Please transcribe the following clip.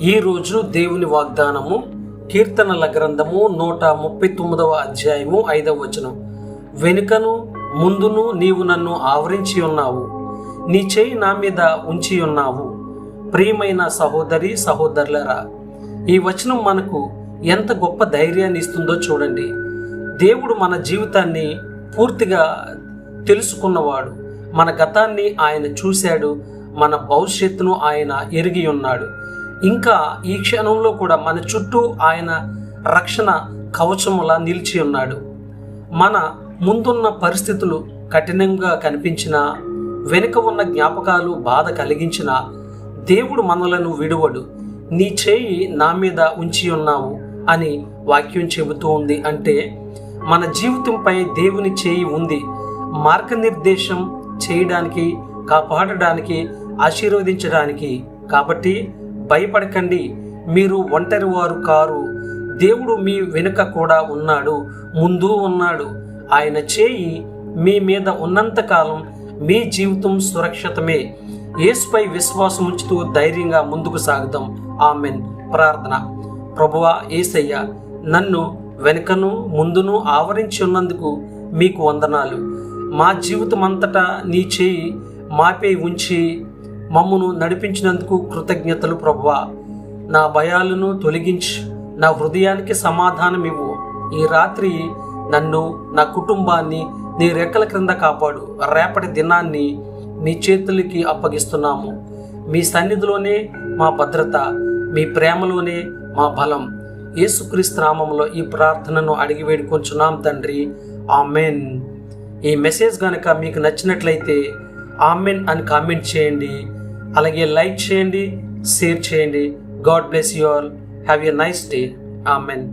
ఈరోజు దేవుని వాగ్దానము కీర్తనల గ్రంథము 139 అధ్యాయము 5వ వచనం. వెనుకను ముందును నీవు నన్ను ఆవరించి ఉన్నావు, నీ చేయి నా మీద ఉంచి ఉన్నావు. ప్రియమైన సహోదరి సహోదరులరా, ఈ వచనం మనకు ఎంత గొప్ప ధైర్యాన్ని ఇస్తుందో చూడండి. దేవుడు మన జీవితాన్ని పూర్తిగా తెలుసుకున్నవాడు. మన గతాన్ని ఆయన చూశాడు, మన భవిష్యత్తును ఆయన ఎరిగి ఉన్నాడు. ఇంకా ఈ క్షణంలో కూడా మన చుట్టూ ఆయన రక్షణ కవచములా నిలిచి ఉన్నాడు. మన ముందున్న పరిస్థితులు కఠినంగా కనిపించినా, వెనుక ఉన్న జ్ఞాపకాలు బాధ కలిగించినా దేవుడు మనలను విడువడు. నీ చేయి నా మీద ఉంచి ఉన్నావు అని వాక్యం చెబుతూ ఉంది. అంటే మన జీవితంపై దేవుని చేయి ఉంది. మార్గనిర్దేశం చేయడానికి, కాపాడడానికి, ఆశీర్వదించడానికి. కాబట్టి భయపడకండి, మీరు ఒంటరి వారు కారు. దేవుడు మీ వెనుక కూడా ఉన్నాడు, ముందు ఉన్నాడు. ఆయన చేయి మీ మీద ఉన్నంతకాలం మీ జీవితం సురక్షితమే. యేసుపై విశ్వాసం ఉంచుతూ ధైర్యంగా ముందుకు సాగుదాం. ఆమెన్. ప్రార్థన. ప్రభువా యేసయ్య, నన్ను వెనుకను ముందును ఆవరించి ఉన్నందుకు మీకు వందనాలు. మా జీవితం అంతటా నీ చేయి మాపై ఉంచి మమ్మను నడిపించినందుకు కృతజ్ఞతలు ప్రభువా. నా భయాలను తొలగించి నా హృదయానికి సమాధానం ఇవ్వు. ఈ రాత్రి నన్ను, నా కుటుంబాన్ని నీ రెక్కల క్రింద కాపాడు. రేపటి దినాన్ని మీ చేతులకి అప్పగిస్తున్నాము. మీ సన్నిధిలోనే మా భద్రత, మీ ప్రేమలోనే మా బలం. యేసుక్రీస్తు నామములో ఈ ప్రార్థనను అడిగి వేడుకొంచున్నాం తండ్రి. ఆమెన్. ఈ మెసేజ్ కనుక మీకు నచ్చినట్లయితే ఆమెన్ అని కామెంట్ చేయండి. అలాగే లైక్ చేయండి, షేర్ చేయండి. God bless you all. Have a nice day. Amen.